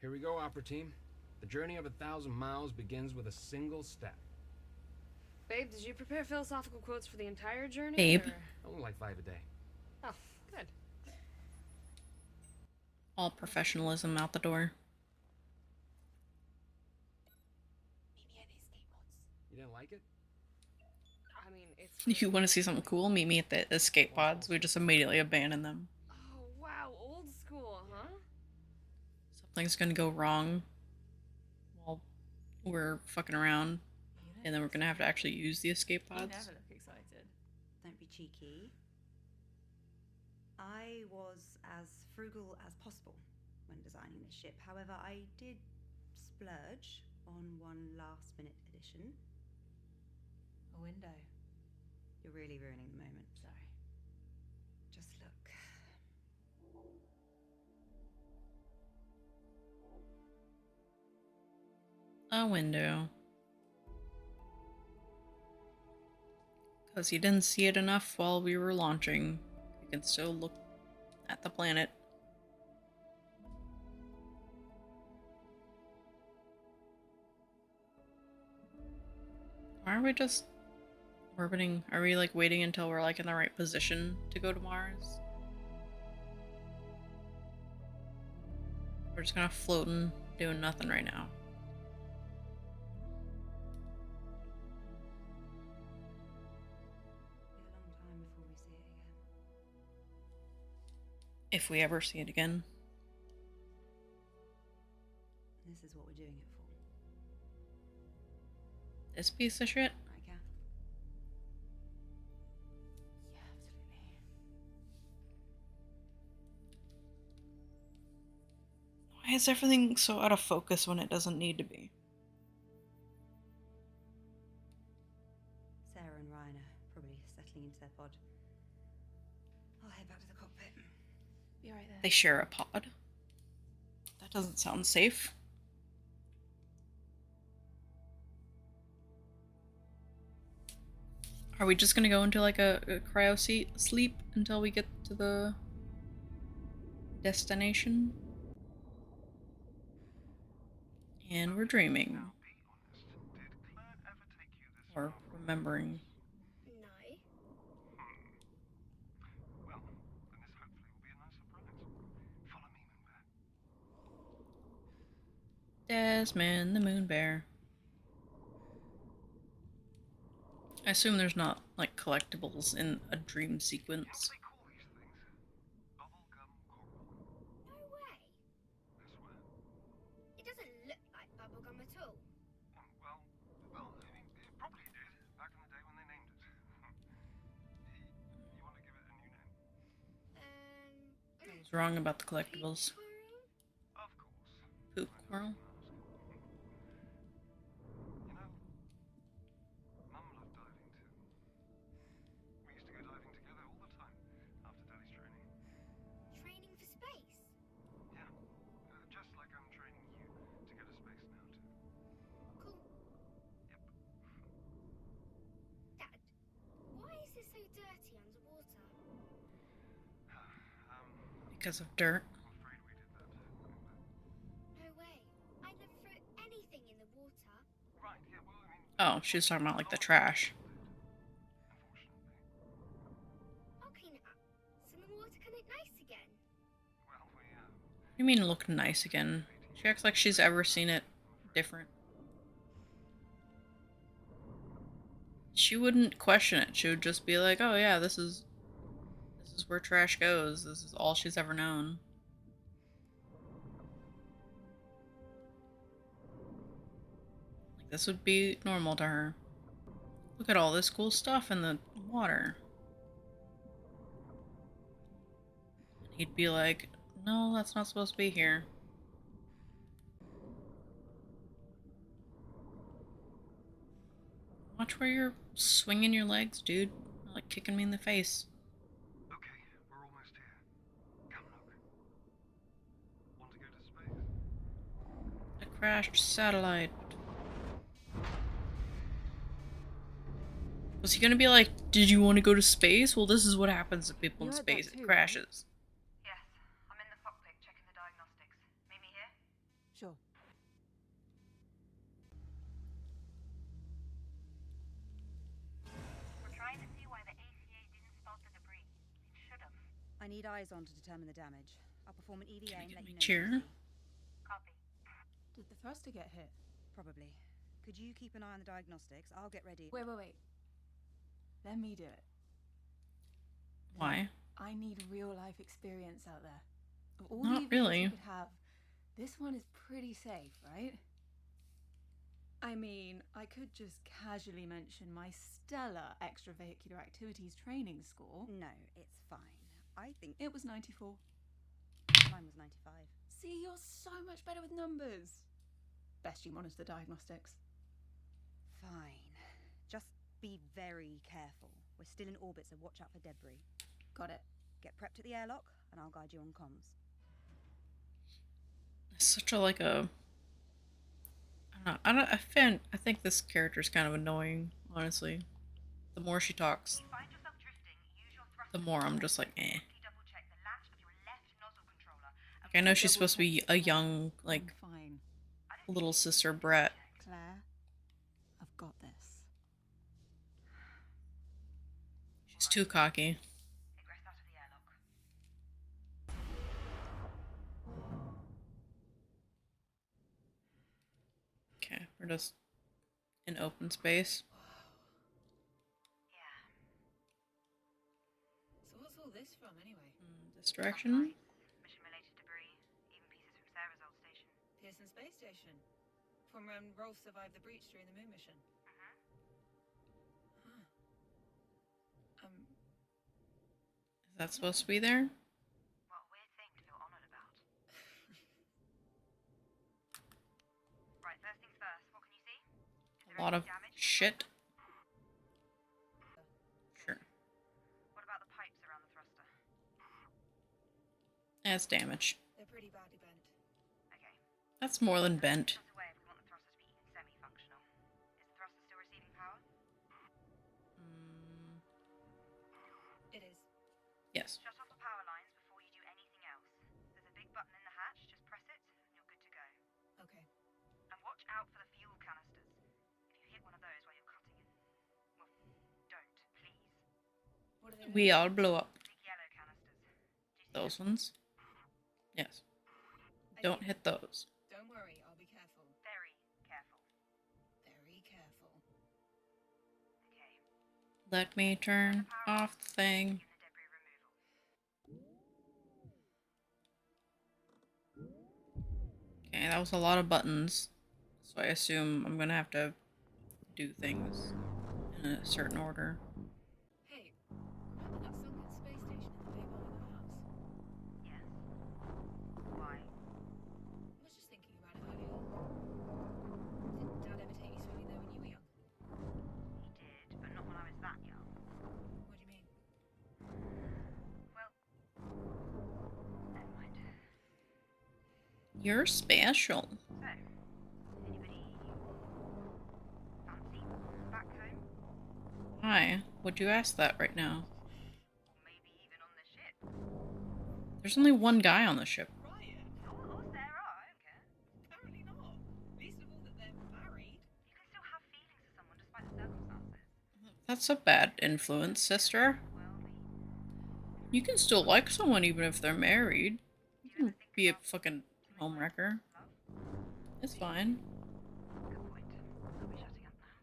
Here we go, Opera Team. The journey of 1,000 miles begins with a single step. Babe, did you prepare philosophical quotes for the entire journey? Babe. Only like 5 a day. Oh, good. All professionalism out the door. Meet me at the escape pods. You didn't like it? I mean, it's... You want to see something cool? Meet me at the escape pods. We just immediately abandon them. Oh, wow, old school, huh? Something's gonna go wrong while we're fucking around, and then we're gonna have to actually use the escape You pods. never look excited. Don't be cheeky. I was as frugal as possible when designing this ship. However, I did splurge on one last-minute addition. A window. You're really ruining the moment. Sorry. Just look. A window. Because you didn't see it enough while we were launching. You can still look at the planet. Aren't we just orbiting? Are we like waiting until we're like in the right position to go to Mars? We're just kind of floating, doing nothing right now. Be a long time before we see it again. If we ever see it again. This is what we're doing it for. This piece of shit? Right, Kath? Yeah, absolutely. Why is everything so out of focus when it doesn't need to be? Sarah and Ryan are probably settling into their pod. I'll head back to the cockpit. Be right there. They share a pod? That doesn't sound safe. Are we just gonna go into like a cryo sleep until we get to the destination? And we're dreaming. Or remembering. No. Well, then this hopefully will be a nice surprise. Follow me, Moonbear. Desmond the Moon Bear. I assume there's not like collectibles in a dream sequence. What do they call these things? Bubblegum coral. No way. I swear. It doesn't look like bubblegum at all. Well, I mean, it probably did back in the day when they named it. You want to give it a new name? What's wrong about the collectibles? Squirrel? Of course. Poop Squirrel? You know, Mum loved diving too. We used to go diving together all the time after Daddy's training. Training for space? Yeah, just like I'm training you to go to space now too. Cool. Yep. Dad, why is it so dirty underwater? Because of dirt. I'm afraid we did that. No way. I never throw anything in the water. Right, yeah, well, I mean, Oh, she was talking about like the trash. unfortunately. I'll clean it up, so the water can look nice again. Well, You mean look nice again? She acts like she's ever seen it different. She wouldn't question it. She would just be like, "Oh yeah, this is where trash goes. This is all she's ever known." Like this would be normal to her. Look at all this cool stuff in the water. And he'd be like, "No, that's not supposed to be here." Watch where you're swinging your legs, dude. You're like kicking me in the face. okay, we're almost here. Come look. Want to go to space? A crashed satellite. Was he gonna be like, "Did you want to go to space?" Well, this is what happens to people in You heard that space. It too, right? crashes. Yes, I'm in the cockpit checking the diagnostics. Meet me here? Sure. We're trying to see why the ACA didn't spot the debris. It should have. I need eyes on to determine the damage. I'll perform an EVA Can I and get let my you know. chair? What you see. Copy. Did the thruster get hit? Probably. Could you keep an eye on the diagnostics? I'll get ready. Wait. Let me do it. Why? I need real life experience out there. Of all Not the EVAs really. you could have, this one is pretty safe, right? I mean, I could just casually mention my stellar extravehicular activities training score. No, it's fine. I think It was 94. mine was 95. See, you're so much better with numbers. Best you monitor the diagnostics. Fine. Just be very careful. We're still in orbit, so watch out for debris. Got it. Get prepped at the airlock, and I'll guide you on comms. It's such a like a. I think this character's kind of annoying, honestly. The more she talks, If you find yourself drifting, use your thrust. the more I'm just like, eh. Double check the latch of your left nozzle controller. Like, I know she's supposed to be a young, like, I'm fine. little sister Brett. Claire, I've got this. She's too cocky. Egress out of the airlock. Okay, we're just in open space. Yeah. So what's all this from, anyway? This direction? Mission-related debris, even pieces from Sarah's old station. Pearson Space Station. From when Rolf survived the breach during the moon mission. Huh. Is that supposed to be there? What a weird thing to feel honored about. Right, first things first. What can you see? Is A lot of shit. Sure. What about the pipes around the thruster? That's damage. They're pretty badly bent. Okay. That's more than bent. That's away if we want the thruster to be even semi-functional. Is the thruster still receiving power? It is. Yes. Shut off the power lines before you do anything else. There's a big button in the hatch. Just press it, and you're good to go. Okay. And watch out for the fuel canisters. If you hit one of those while you're cutting it, well, don't, please. What are they? We all blow up. Big yellow canisters. Do you see Those them? ones? Yes. Don't hit those. Don't worry, I'll be careful. Very careful. Very careful. Okay. Let me turn off the thing. Begin the debris removal. Okay, that was a lot of buttons. So I assume I'm gonna have to do things in a certain order. Hey, remember that sunken space station in the bay behind our house? Yes. Why? I was just thinking about it earlier. Did Dad ever take you swimming there when you were young? He did, but not when I was that young. What do you mean? Well, never mind. You're special. So, anybody fancy back home? Why would you ask that right now? Or maybe even on the ship? There's only one guy on the ship. Ryan! Or Sarah, I don't care. Apparently not. Least of all that they're married. You can still have feelings for someone despite the circumstances. That's a bad influence, sister. Worldly. You can still like someone even if they're married. You can be a fucking homewrecker. Love? It's fine. Good point. I'll be shutting up now.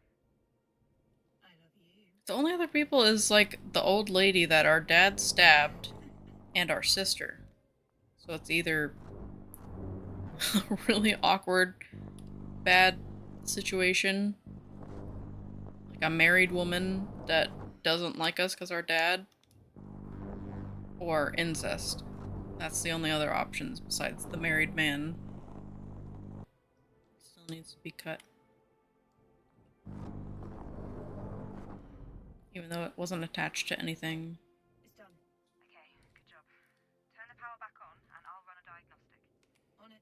I love you. The only other people is like the old lady that our dad stabbed and our sister. So it's either a really awkward, bad situation, like a married woman that doesn't like us because our dad, or incest. That's the only other options besides the married man. Still needs to be cut. Even though it wasn't attached to anything. It's done. Okay, good job. Turn the power back on and I'll run a diagnostic. On it.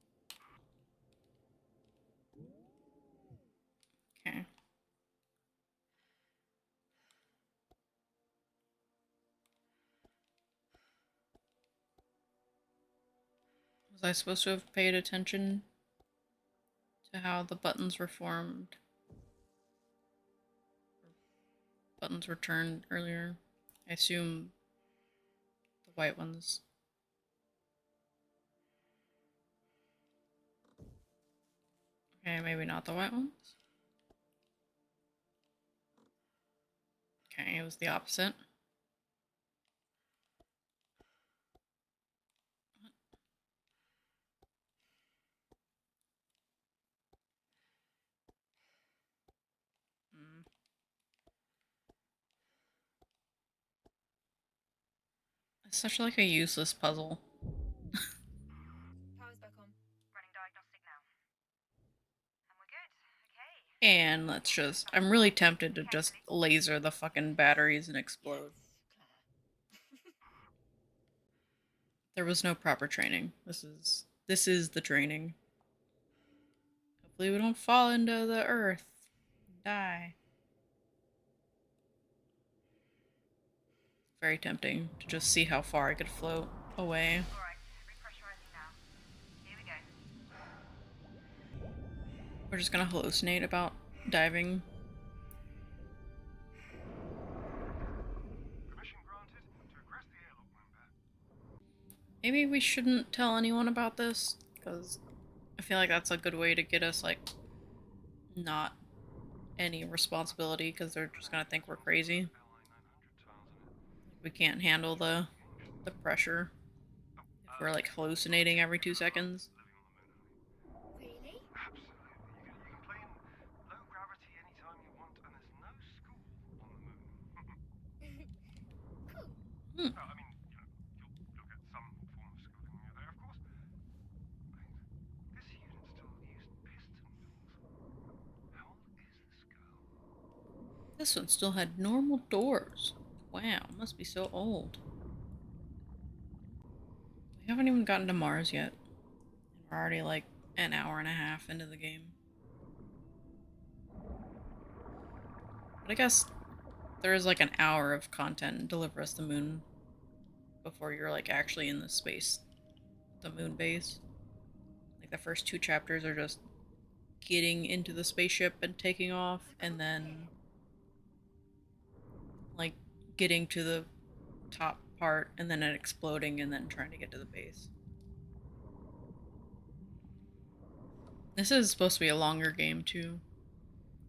Okay. Was I supposed to have paid attention to how the buttons were formed. Buttons were turned earlier. I assume the white ones. Okay, maybe not the white ones. Okay, it was the opposite. It's such like a useless puzzle. Power's back on. Running diagnostic now. And we're good. Okay. And let's just, I'm really tempted to just laser the fucking batteries and explode. There was no proper training. This is the training. Hopefully we don't fall into the earth and die. Very tempting to just see how far I could float away. Alright, repressurizing now. Here we go. We're just gonna hallucinate about diving. Permission granted to regress the airlock member. Maybe we shouldn't tell anyone about this, because I feel like that's a good way to get us, like, not any responsibility, because they're just gonna think we're crazy. We can't handle the pressure if we're, like, hallucinating every 2 seconds. Really? Absolutely. You can play in low gravity anytime you want, and there's no school on the moon. Cool. I mean, you'll get some form of schooling when you're there, of course. Wait, this unit still used piston doors. How old is this girl? This one still had normal doors. Wow, must be so old. We haven't even gotten to Mars yet. We're already like an hour and a half into the game. But I guess there is like an hour of content in Deliver Us the Moon before you're like actually in the space, the moon base. Like the first 2 chapters are just getting into the spaceship and taking off, and then like getting to the top part and then it exploding and then trying to get to the base. This is supposed to be a longer game too.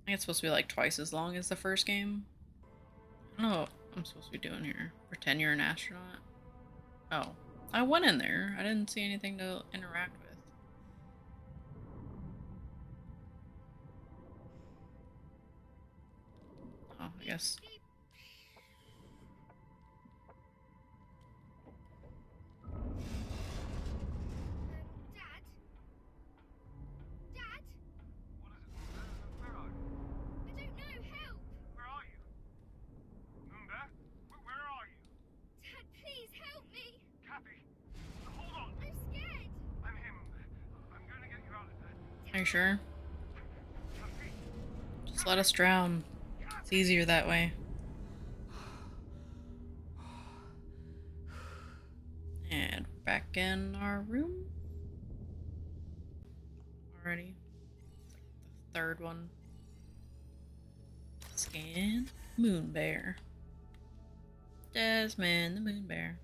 I think it's supposed to be like twice as long as the first game. I don't know what I'm supposed to be doing here. Pretend you're an astronaut. Oh, I went in there. I didn't see anything to interact with. Oh, I guess. Dad? Dad? What is it? Where are you? I don't know. Help! Where are you? Moonbear? Where are you? Dad, please help me! Cappy? Hold on! I'm scared! I'm him. I'm gonna get you out of there. Are you sure? Cappy? Just let us drown. It's easier that way. And we're back in our room. Already. It's like the 3rd one. Scan. Moon Bear. Desmond the Moon Bear.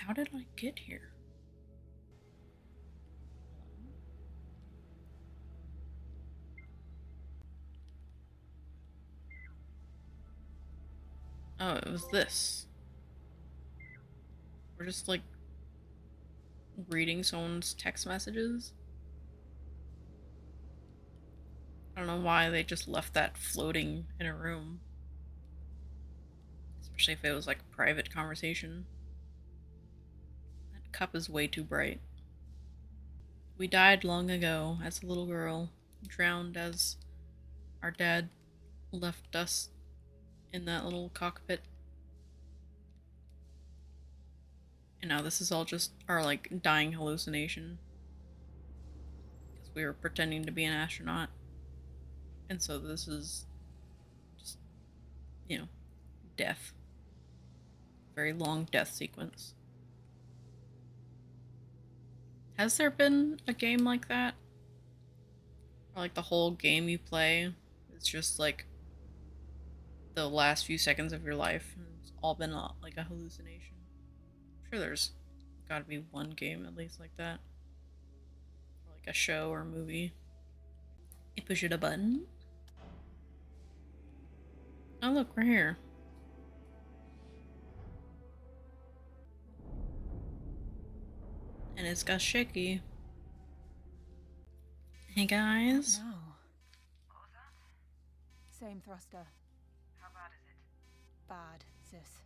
How did I get here? Oh, it was this. We're just like reading someone's text messages. I don't know why they just left that floating in a room. Especially if it was like a private conversation. That cup is way too bright. We died long ago as a little girl, drowned as our dad left us in that little cockpit. And now this is all just our like dying hallucination. Because we were pretending to be an astronaut. And so this is just, you know, death. Very long death sequence. Has there been a game like that? Or like the whole game you play, it's just like the last few seconds of your life. And it's all been like a hallucination. I'm sure there's gotta be one game at least like that. Or like a show or movie. You push it a button. Oh look, we're here. And it's got shaky. Hey guys. No. What was that? Same thruster. How bad is it? Bad, sis.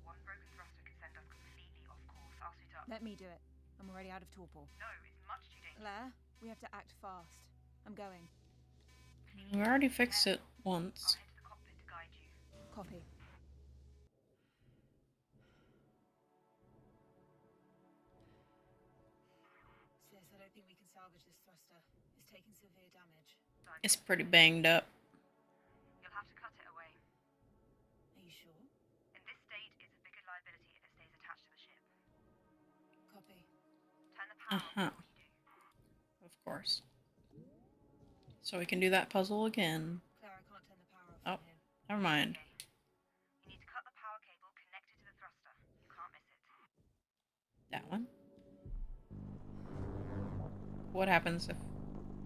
One broken thruster could send us completely off course. I'll suit up. Let me do it. I'm already out of torpor. No, it's much too dangerous. Blair, we have to act fast. I'm going. We already fixed it I'll once. head to the cockpit to guide you. Copy. Sis, I don't think we can salvage this thruster. It's taking severe damage. It's pretty banged up. You'll have to cut it away. Are you sure? In this state, it's a bigger liability if it stays attached to the ship. Copy. Turn the power Uh-huh. off before you do. Of course. So we can do that puzzle again. Clara can't turn the power off Oh. from here. Never mind. Okay. You need to cut the power cable connected to the thruster. You can't miss it. That one. What happens if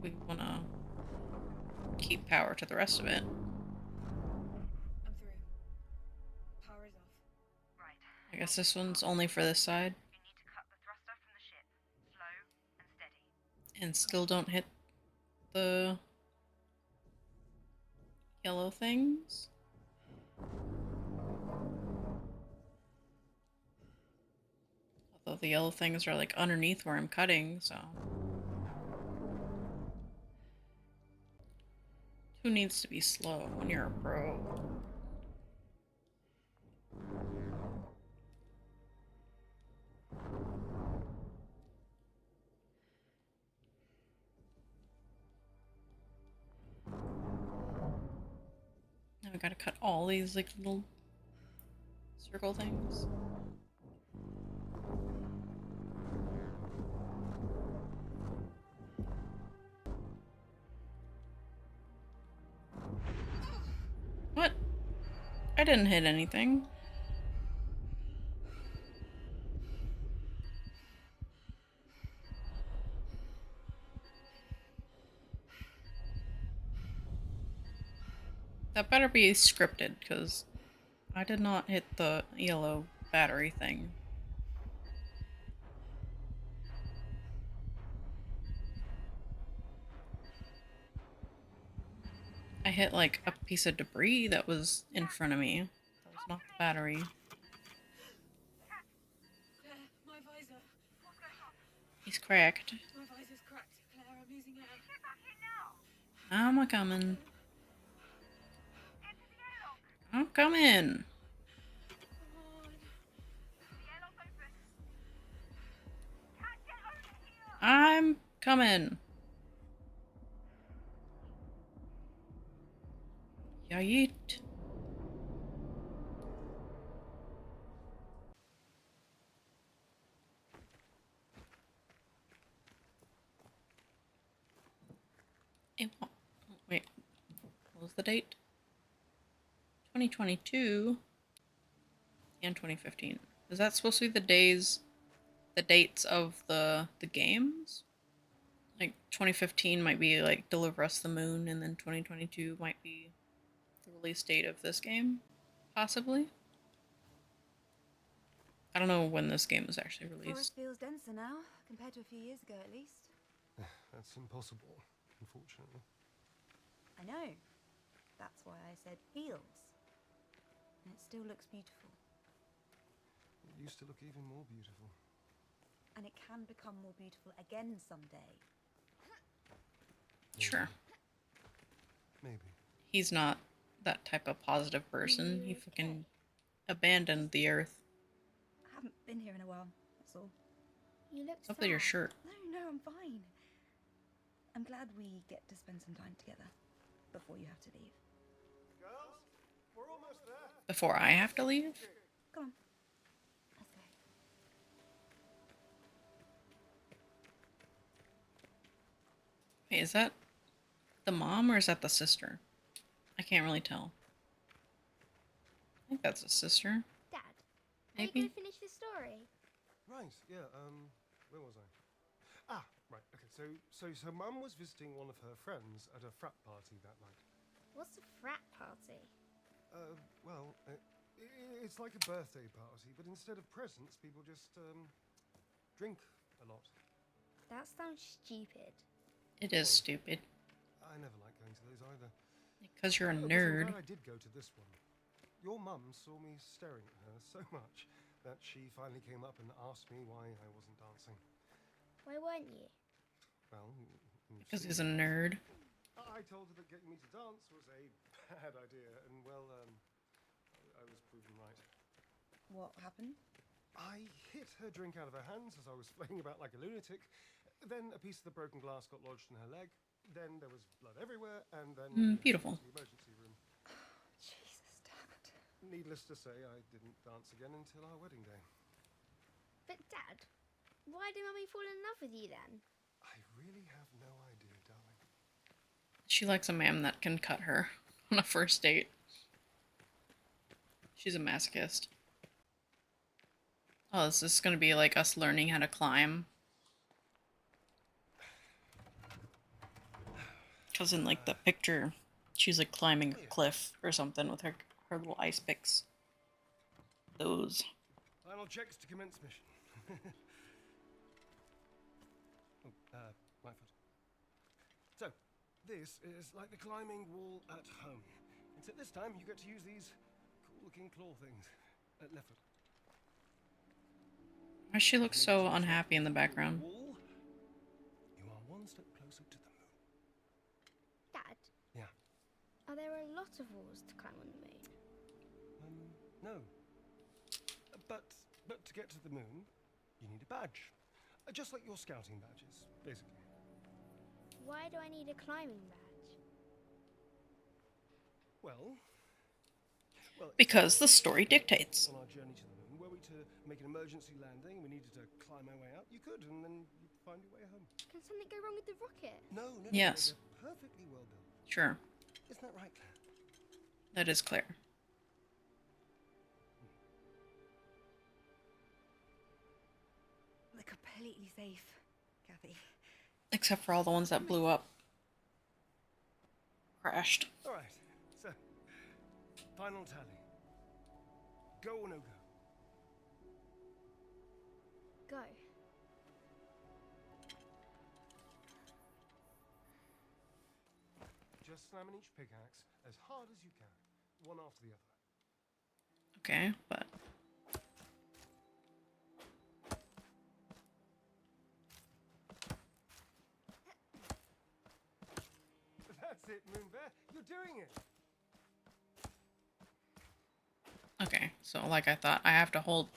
we want to keep power to the rest of it? I'm through. Power is off. Right. I guess this one's only for this side. You need to cut the thruster from the ship. Slow and steady. And still don't hit the yellow things. Although the yellow things are like underneath where I'm cutting, so. Who needs to be slow when you're a pro? Now I gotta cut all these like little circle things. What? I didn't hit anything. That better be scripted, because I did not hit the yellow battery thing. I hit like a piece of debris that was in front of me. That was not the battery. Claire, my visor. What's going on? He's cracked. My visor's cracked. Claire, I'm losing air. Get back here now! I'm a coming. Enter the airlock! I'm coming. Come on. The airlock's open! Can't get over here! I'm coming. Yeet. Wait, what was the date? 2022 and 2015. Is that supposed to be the dates of the games? Like 2015 might be like Deliver Us the Moon, and then 2022 might be the release date of this game, possibly. I don't know when this game was actually Forest released. feels denser now, compared to a few years ago at least. That's impossible, unfortunately. I know. That's why I said feels. And it still looks beautiful. It used to look even more beautiful. And it can become more beautiful again someday. Sure. Maybe. He's not that type of positive person. He fucking abandoned the earth. I haven't been here in a while, that's all. You look Look at your sad. shirt. No, I'm fine. I'm glad we get to spend some time together before you have to leave. Girls, we're almost there. Before I have to leave? Come on. Let's go. Wait, is that the mom or is that the sister? I can't really tell. I think that's a sister. Dad, are you Maybe? going to finish the story? Right, yeah, where was I? Ah, right, okay, so Mum was visiting one of her friends at a frat party that night. What's a frat party? Well, it's like a birthday party, but instead of presents, people just, drink a lot. That sounds stupid. It is stupid. I never like going to those either. Because you're a But I'm nerd. glad I did go to this one. Your mum saw me staring at her so much that she finally came up and asked me why I wasn't dancing. Why weren't you? Well, Because he's a nerd. I told her that getting me to dance was a bad idea, and well, I was proven right. What happened? I hit her drink out of her hands as I was flaying about like a lunatic. Then a piece of the broken glass got lodged in her leg. Then there was blood everywhere, and then we had to go Beautiful. to the emergency room. Jesus, Dad. Needless to say, I didn't dance again until our wedding day. But Dad, why did Mummy fall in love with you then? I really have no idea, darling. She likes a man that can cut her on a first date. She's a masochist. Oh, this is gonna be like us learning how to climb. Because in like the picture, she's like climbing a cliff or something with her little ice picks. Those. Final checks to commence mission. My foot. So, this is like the climbing wall at home. Except this time you get to use these cool-looking claw things. Left foot. Why she looks so unhappy in the background? Wall, you are one step closer to the moon. Dad, Yeah. are there a lot of walls to climb on the moon? No. But to get to the moon, you need a badge. Just like your scouting badges, basically. Why do I need a climbing badge? Well, Because the story dictates. on our journey to the moon, were we to make an emergency landing and we needed to climb our way out, you could, and then you'd find your way home. Can something go wrong with the rocket? No. Yes. They're perfectly well built. Sure, Isn't that right, Claire? that is clear. They're completely safe, Kathy. Except for all the ones that blew up. Crashed. All right. So, final tally. Go or no go? Go. Just slamming each pickaxe as hard as you can, one after the other. Okay, but That's it, Moonbear. You're doing it. okay, so like I thought, I have to hold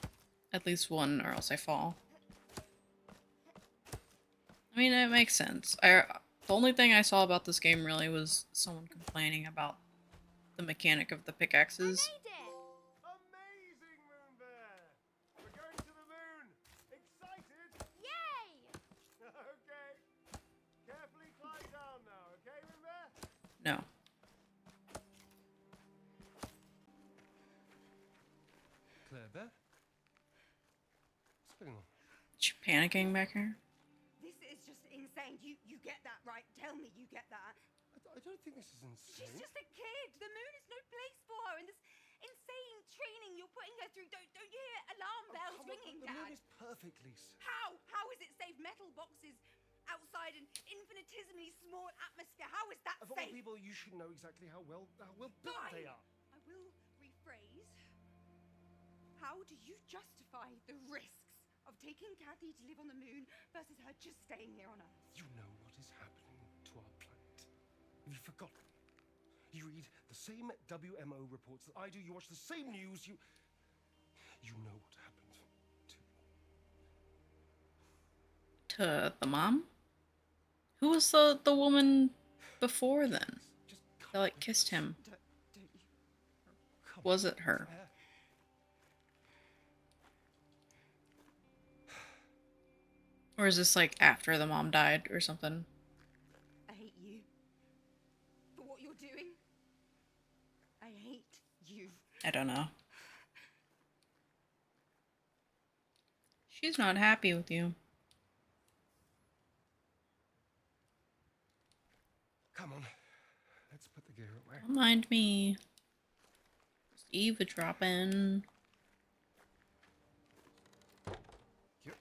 at least one or else I fall. I mean, it makes sense. The only thing I saw about this game really was someone complaining about the mechanic of the pickaxes. Made it! Amazing, Moonbear. We're going to the moon. Excited? Yay! Okay. Carefully climb down now, okay, Moonbear? No. Claire Bear? What's going on? She panicking back here? This is just insane. You get that, right? Tell me you get that. I don't think this is insane. She's just a kid. The moon is no place for her. And this insane training you're putting her through. Don't you hear alarm bells Come on, ringing, the moon Dad? is perfect, Lisa. How is it safe? Metal boxes outside an infinitesimally small atmosphere. How is that Of all safe? people, you should know exactly how well built Fine. they are. I will rephrase. How do you justify the risks of taking Kathy to live on the moon versus her just staying here on Earth? You know what is happening to our planet. Have you forgotten? You read the same WMO reports that I do. You watch the same news. You know what happened to To the mom? Who was the woman before then? just That like kissed him. Don't you? Come Was it her? Claire. Or is this like after the mom died or something? I hate you. I don't know. She's not happy with you. Come on. Let's put the gear away. Don't mind me. Just eavesdropping. Yep.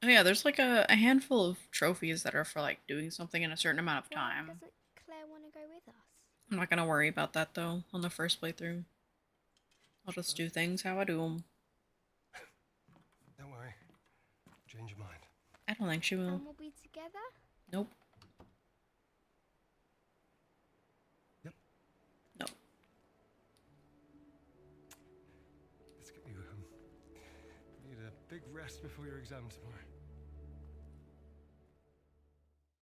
Oh yeah, there's like a handful of trophies that are for like doing something in a certain amount of Why time. doesn't Claire want to go with us? I'm not gonna worry about that though on the first playthrough. I'll just do things how I do them. Don't worry. Change your mind. I don't think she will. And we'll be together? Nope. Yep. No. Let's get you home. You need a big rest before your exam tomorrow.